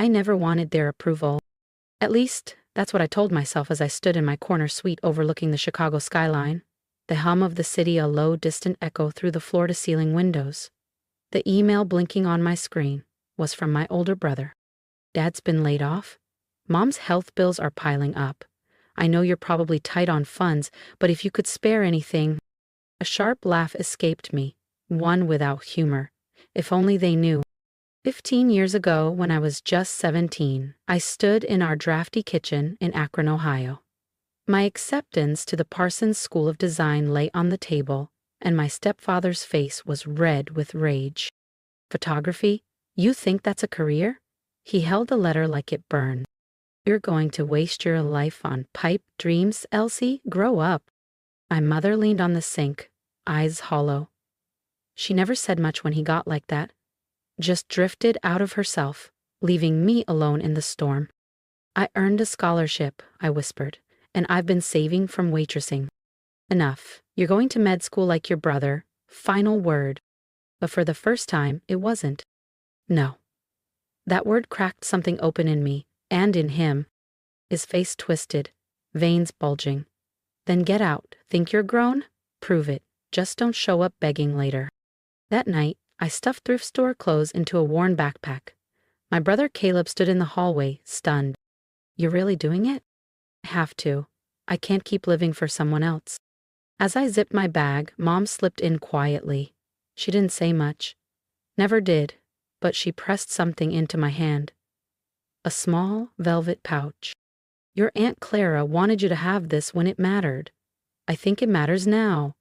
I never wanted their approval. At least, that's what I told myself as I stood in my corner suite overlooking the Chicago skyline, the hum of the city a low, distant echo through the floor-to-ceiling windows. The email blinking on my screen was from my older brother. Dad's been laid off. Mom's health bills are piling up. I know you're probably tight on funds, but if you could spare anything. A sharp laugh escaped me, one without humor. If only they knew. 15 years ago, when I was just 17, I stood in our drafty kitchen in Akron, Ohio. My acceptance to the Parsons School of Design lay on the table, and my stepfather's face was red with rage. Photography? You think that's a career? He held the letter like it burned. You're going to waste your life on pipe dreams, Elsie? Grow up. My mother leaned on the sink, eyes hollow. She never said much when he got like that. Just drifted out of herself, leaving me alone in the storm. I earned a scholarship, I whispered, and I've been saving from waitressing. Enough. You're going to med school like your brother. Final word. But for the first time, it wasn't. No. That word cracked something open in me, and in him. His face twisted, veins bulging. Then get out. Think you're grown? Prove it. Just don't show up begging later. That night, I stuffed thrift store clothes into a worn backpack. My brother Caleb stood in the hallway, stunned. You're really doing it? I have to. I can't keep living for someone else. As I zipped my bag, Mom slipped in quietly. She didn't say much. Never did, but she pressed something into my hand. A small velvet pouch. Your Aunt Clara wanted you to have this when it mattered. I think it matters now.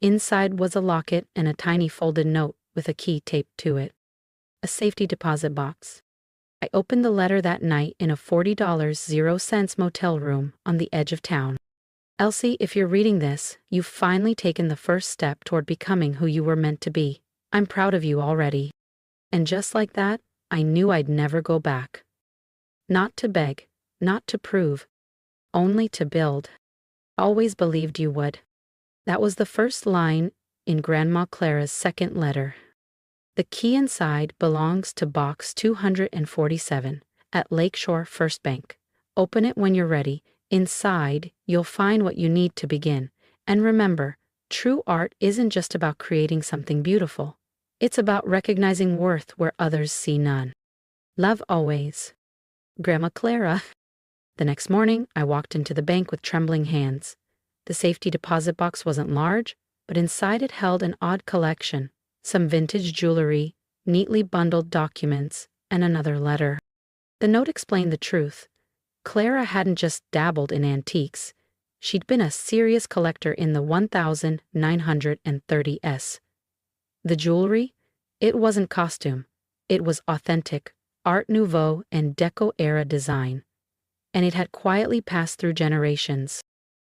Inside was a locket and a tiny folded note with a key taped to it. A safety deposit box. I opened the letter that night in a $40.00 motel room on the edge of town. Elsie, if you're reading this, you've finally taken the first step toward becoming who you were meant to be. I'm proud of you already. And just like that, I knew I'd never go back. Not to beg, not to prove, only to build. Always believed you would. That was the first line in Grandma Clara's second letter. The key inside belongs to box 247 at Lakeshore First Bank. Open it when you're ready. Inside, you'll find what you need to begin. And remember, true art isn't just about creating something beautiful. It's about recognizing worth where others see none. Love always. Grandma Clara. The next morning, I walked into the bank with trembling hands. The safety deposit box wasn't large, but inside it held an odd collection. Some vintage jewelry, neatly bundled documents, and another letter. The note explained the truth. Clara hadn't just dabbled in antiques. She'd been a serious collector in the 1930s. The jewelry? It wasn't costume. It was authentic, Art Nouveau and Deco-era design. And it had quietly passed through generations.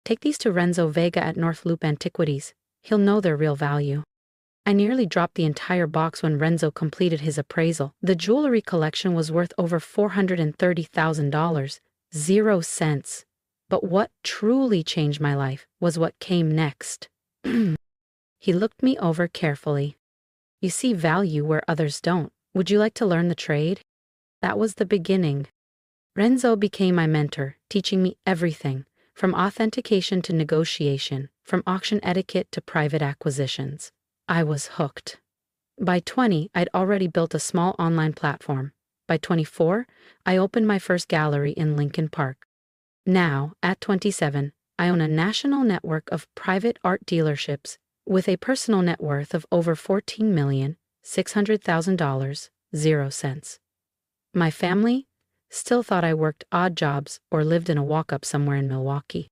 Take these to Renzo Vega at North Loop Antiquities. He'll know their real value. I nearly dropped the entire box when Renzo completed his appraisal. The jewelry collection was worth over $430,000, 0 cents. But what truly changed my life was what came next. He looked me over carefully. You see value where others don't. Would you like to learn the trade? That was the beginning. Renzo became my mentor, teaching me everything, from authentication to negotiation, from auction etiquette to private acquisitions. I was hooked. By 20, I'd already built a small online platform. By 24, I opened my first gallery in Lincoln Park. Now, at 27, I own a national network of private art dealerships with a personal net worth of over $14,600,000, 0 cents. My family still thought I worked odd jobs or lived in a walk-up somewhere in Milwaukee.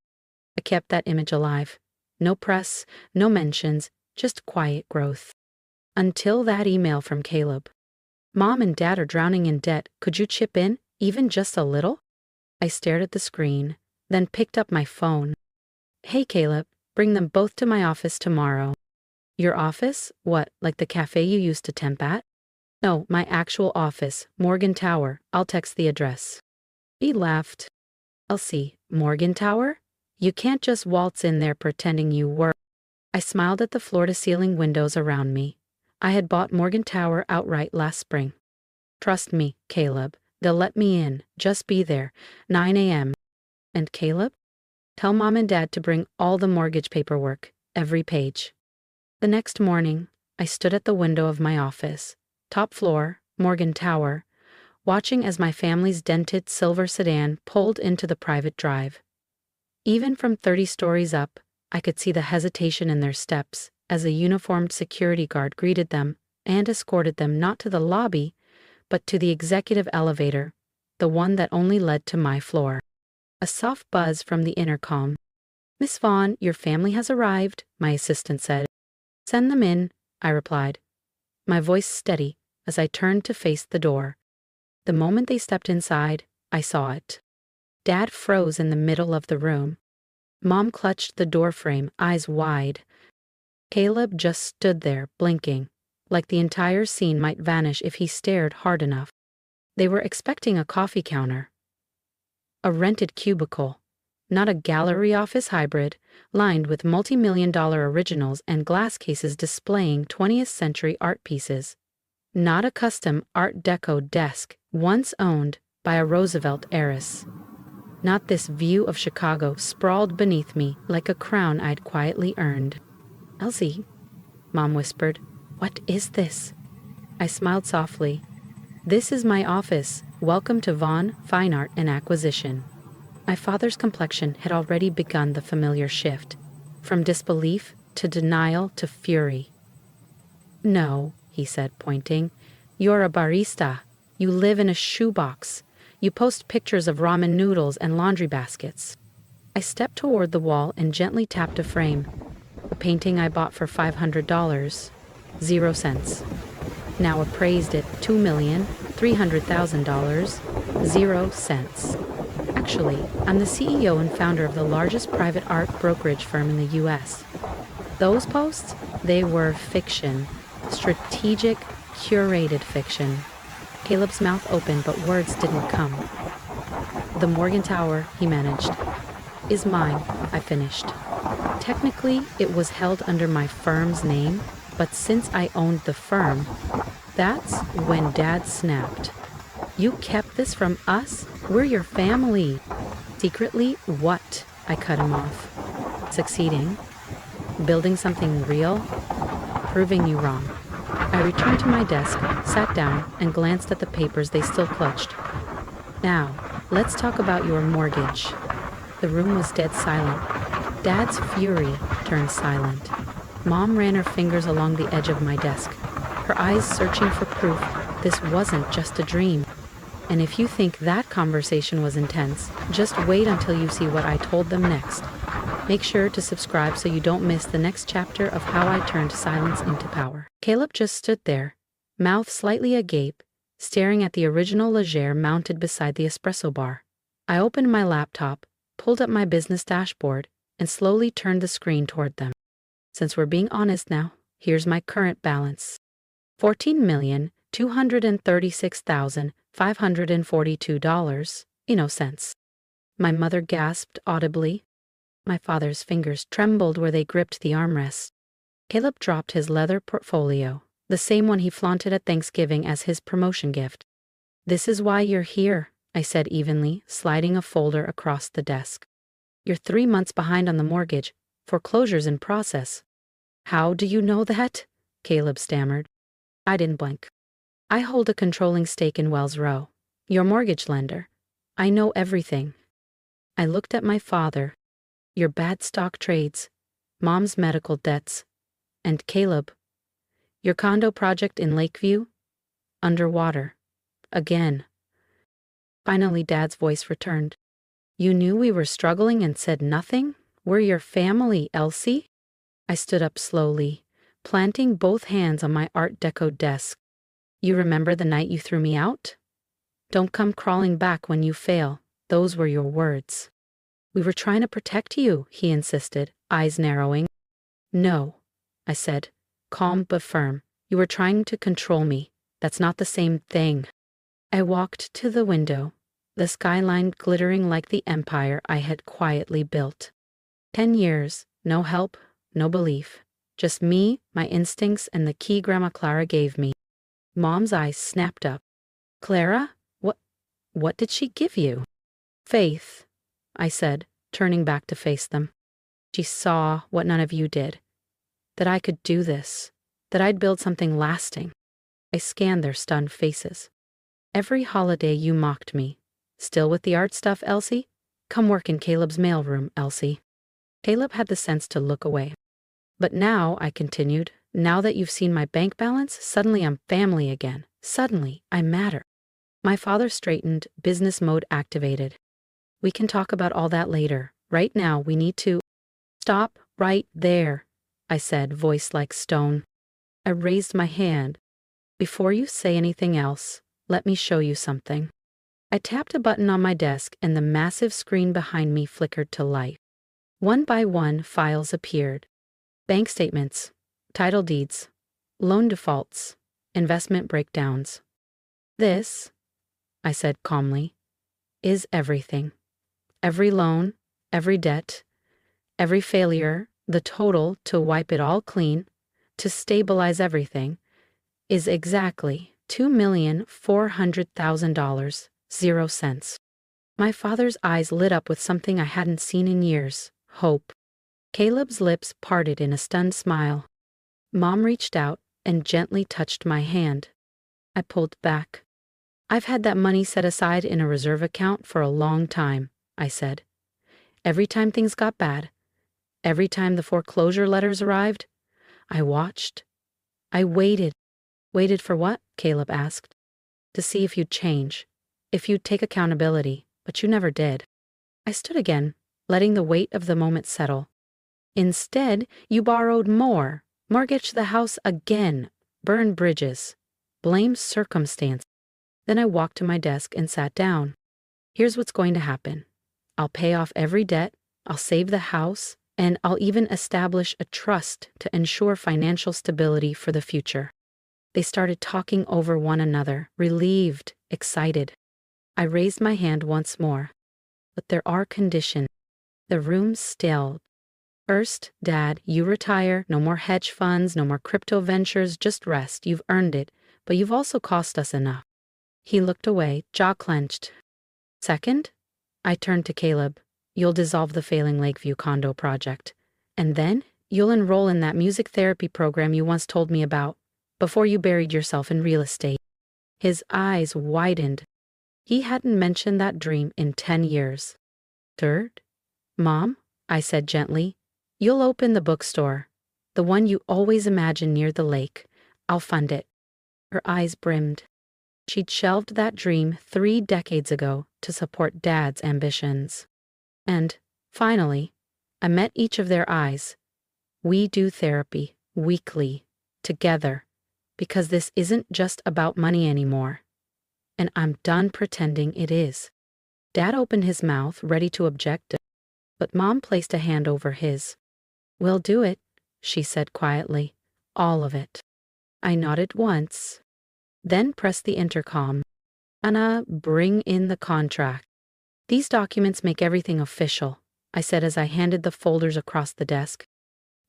I kept that image alive. No press, no mentions, just quiet growth. Until that email from Caleb. Mom and Dad are drowning in debt. Could you chip in, even just a little? I stared at the screen, then picked up my phone. Hey, Caleb, bring them both to my office tomorrow. Your office? What, like the cafe you used to temp at? No, my actual office, Morgan Tower. I'll text the address. He laughed. Elsie, Morgan Tower? You can't just waltz in there pretending you were. I smiled at the floor-to-ceiling windows around me. I had bought Morgan Tower outright last spring. Trust me, Caleb, They'll let me in. Just be there. 9 a.m. And Caleb? Tell Mom and Dad to bring all the mortgage paperwork, every page. The next morning, I stood at the window of my office, top floor, Morgan Tower, watching as my family's dented silver sedan pulled into the private drive. Even from 30 stories up, I could see the hesitation in their steps as a uniformed security guard greeted them and escorted them not to the lobby, but to the executive elevator, the one that only led to my floor. A soft buzz from the intercom. "Miss Vaughn, your family has arrived," my assistant said. "Send them in," I replied, my voice steady as I turned to face the door. The moment they stepped inside, I saw it. Dad froze in the middle of the room. Mom clutched the doorframe, eyes wide. Caleb just stood there, blinking, like the entire scene might vanish if he stared hard enough. They were expecting a coffee counter. A rented cubicle, not a gallery office hybrid, lined with multi-million-dollar originals and glass cases displaying 20th century art pieces. Not a custom Art Deco desk once owned by a Roosevelt heiress. Not this view of Chicago sprawled beneath me like a crown I'd quietly earned. "Elsie," Mom whispered, "what is this?" I smiled softly. "This is my office. Welcome to Vaughn Fine Art and Acquisition." My father's complexion had already begun the familiar shift, from disbelief to denial to fury. "No," he said, pointing. "You're a barista. You live in a shoebox. You post pictures of ramen noodles and laundry baskets." I stepped toward the wall and gently tapped a frame. A painting I bought for $500, 0 cents. Now appraised at $2,300,000, 0 cents. Actually, I'm the CEO and founder of the largest private art brokerage firm in the U.S. Those posts, they were fiction. Strategic, curated fiction. Caleb's mouth opened, but words didn't come. "The Morgan Tower," he managed, "is mine," I finished. Technically, it was held under my firm's name, but since I owned the firm, that's when Dad snapped. "You kept this from us? We're your family." "Secretly what?" I cut him off. "Succeeding. Building something real. Proving you wrong." I returned to my desk, sat down, and glanced at the papers they still clutched. "Now, let's talk about your mortgage." The room was dead silent. Dad's fury turned silent. Mom ran her fingers along the edge of my desk, her eyes searching for proof this wasn't just a dream. And if you think that conversation was intense, just wait until you see what I told them next. Make sure to subscribe so you don't miss the next chapter of how I turned silence into power. Caleb just stood there, mouth slightly agape, staring at the original Legere mounted beside the espresso bar. I opened my laptop, pulled up my business dashboard, and slowly turned the screen toward them. Since we're being honest now, here's my current balance. $14,236,542, cents. My mother gasped audibly. My father's fingers trembled where they gripped the armrest. Caleb dropped his leather portfolio, the same one he flaunted at Thanksgiving as his promotion gift. "This is why you're here," I said evenly, sliding a folder across the desk. "You're 3 months behind on the mortgage. Foreclosure's in process." "How do you know that?" Caleb stammered. I didn't blink. "I hold a controlling stake in Wells Rowe, your mortgage lender. I know everything." I looked at my father. "Your bad stock trades, Mom's medical debts, and Caleb, your condo project in Lakeview, underwater, again." Finally, Dad's voice returned. "You knew we were struggling and said nothing? We're your family, Elsie." I stood up slowly, planting both hands on my Art Deco desk. "You remember the night you threw me out? Don't come crawling back when you fail. Those were your words." "We were trying to protect you," he insisted, eyes narrowing. "No," I said, calm but firm. "You were trying to control me. That's not the same thing." I walked to the window, the skyline glittering like the empire I had quietly built. 10 years, no help, no belief. Just me, my instincts, and the key Grandma Clara gave me. Mom's eyes snapped up. "Clara? What? What did she give you? Faith, I said, turning back to face them. She saw what none of you did. That I could do this. That I'd build something lasting. I scanned their stunned faces. Every holiday you mocked me. Still with the art stuff, Elsie? Come work in Caleb's mailroom, Elsie. Caleb had the sense to look away. But now, I continued, now that you've seen my bank balance, suddenly I'm family again. Suddenly, I matter. My father straightened, business mode activated. We can talk about all that later. Right now, we need to... Stop right there, I said, voice like stone. I raised my hand. Before you say anything else, let me show you something. I tapped a button on my desk and the massive screen behind me flickered to life. One by one, files appeared. Bank statements, title deeds, loan defaults, investment breakdowns. This, I said calmly, is everything. Every loan, every debt, every failure, the total to wipe it all clean, to stabilize everything, is exactly $2,400,000, 0 cents. My father's eyes lit up with something I hadn't seen in years, hope. Caleb's lips parted in a stunned smile. Mom reached out and gently touched my hand. I pulled back. I've had that money set aside in a reserve account for a long time, I said. Every time things got bad, every time the foreclosure letters arrived, I watched. I waited. Waited for what? Caleb asked. To see if you'd change, if you'd take accountability, but you never did. I stood again, letting the weight of the moment settle. Instead, you borrowed more, mortgaged the house again, burned bridges, blamed circumstance. Then I walked to my desk and sat down. Here's what's going to happen. I'll pay off every debt, I'll save the house, and I'll even establish a trust to ensure financial stability for the future. They started talking over one another, relieved, excited. I raised my hand once more. But there are conditions. The room stilled. First, Dad, you retire, no more hedge funds, no more crypto ventures, just rest. You've earned it, but you've also cost us enough. He looked away, jaw clenched. Second, I turned to Caleb. You'll dissolve the failing Lakeview condo project. And then, you'll enroll in that music therapy program you once told me about, before you buried yourself in real estate. His eyes widened. He hadn't mentioned that dream in 10 years. Third, Mom, I said gently, you'll open the bookstore, the one you always imagined near the lake. I'll fund it. Her eyes brimmed. She'd shelved that dream 3 decades ago to support Dad's ambitions. And, finally, I met each of their eyes. We do therapy, weekly, together, because this isn't just about money anymore. And I'm done pretending it is. Dad opened his mouth, ready to object, but Mom placed a hand over his. We'll do it, she said quietly. All of it. I nodded once, then pressed the intercom. Anna, bring in the contract. These documents make everything official, I said as I handed the folders across the desk.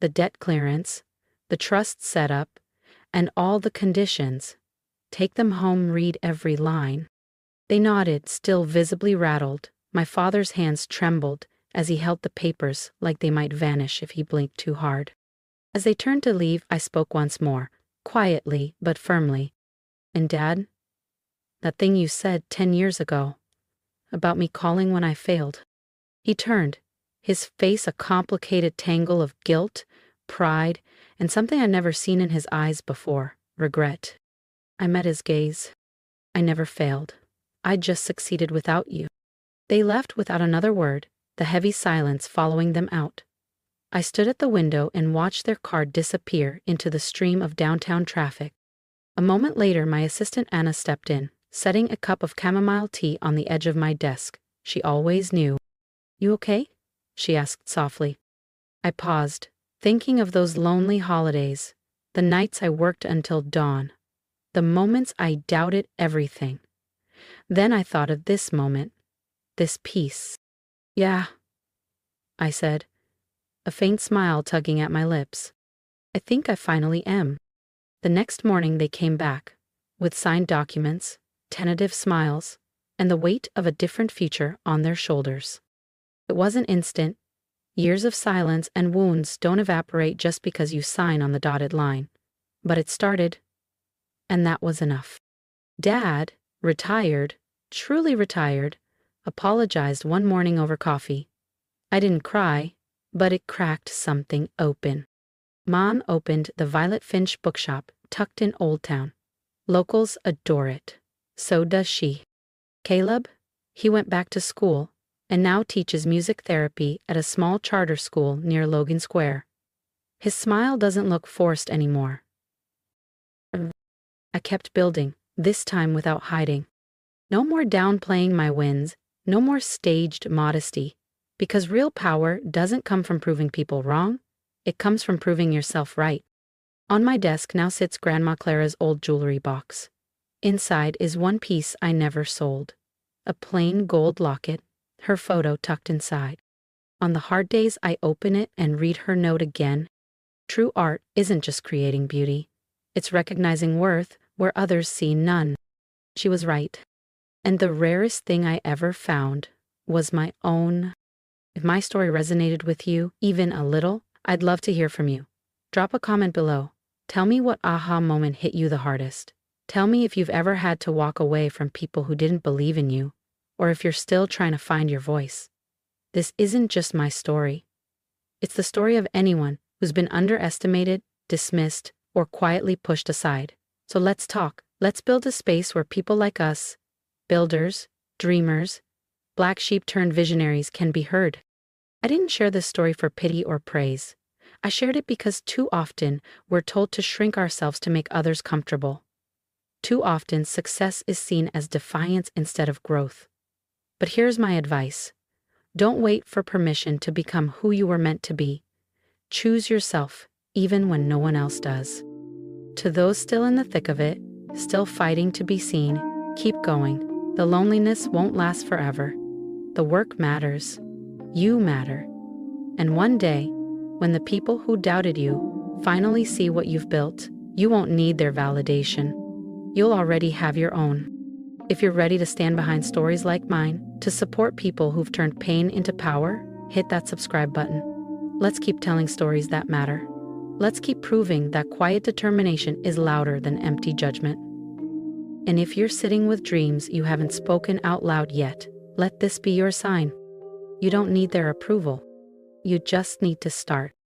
The debt clearance, the trust setup, and all the conditions. Take them home, read every line. They nodded, still visibly rattled. My father's hands trembled as he held the papers like they might vanish if he blinked too hard. As they turned to leave, I spoke once more, quietly but firmly. And Dad, that thing you said 10 years ago, about me calling when I failed. He turned, his face a complicated tangle of guilt, pride, and something I'd never seen in his eyes before, regret. I met his gaze. I never failed. I just succeeded without you. They left without another word, the heavy silence following them out. I stood at the window and watched their car disappear into the stream of downtown traffic. A moment later, my assistant Anna stepped in, setting a cup of chamomile tea on the edge of my desk. She always knew. You okay? She asked softly. I paused, thinking of those lonely holidays, the nights I worked until dawn, the moments I doubted everything. Then I thought of this moment, this peace. Yeah, I said, a faint smile tugging at my lips. I think I finally am. The next morning they came back, with signed documents, tentative smiles, and the weight of a different future on their shoulders. It wasn't instant. Years of silence and wounds don't evaporate just because you sign on the dotted line. But it started, and that was enough. Dad, retired, truly retired, apologized one morning over coffee. I didn't cry, but it cracked something open. Mom opened the Violet Finch bookshop tucked in Old Town. Locals adore it. So does she. Caleb? He went back to school and now teaches music therapy at a small charter school near Logan Square. His smile doesn't look forced anymore. I kept building, this time without hiding. No more downplaying my wins, no more staged modesty, because real power doesn't come from proving people wrong, it comes from proving yourself right. On my desk now sits Grandma Clara's old jewelry box. Inside is one piece I never sold. A plain gold locket, her photo tucked inside. On the hard days I open it and read her note again. True art isn't just creating beauty. It's recognizing worth where others see none. She was right. And the rarest thing I ever found was my own. If my story resonated with you, even a little, I'd love to hear from you. Drop a comment below. Tell me what aha moment hit you the hardest. Tell me if you've ever had to walk away from people who didn't believe in you, or if you're still trying to find your voice. This isn't just my story. It's the story of anyone who's been underestimated, dismissed, or quietly pushed aside. So let's talk. Let's build a space where people like us, builders, dreamers, black sheep turned visionaries, can be heard. I didn't share this story for pity or praise. I shared it because too often we're told to shrink ourselves to make others comfortable. Too often success is seen as defiance instead of growth. But here's my advice. Don't wait for permission to become who you were meant to be. Choose yourself, even when no one else does. To those still in the thick of it, still fighting to be seen, keep going. The loneliness won't last forever. The work matters. You matter. And one day, when the people who doubted you finally see what you've built, you won't need their validation. You'll already have your own. If you're ready to stand behind stories like mine, to support people who've turned pain into power, hit that subscribe button. Let's keep telling stories that matter. Let's keep proving that quiet determination is louder than empty judgment. And if you're sitting with dreams you haven't spoken out loud yet, let this be your sign. You don't need their approval. You just need to start.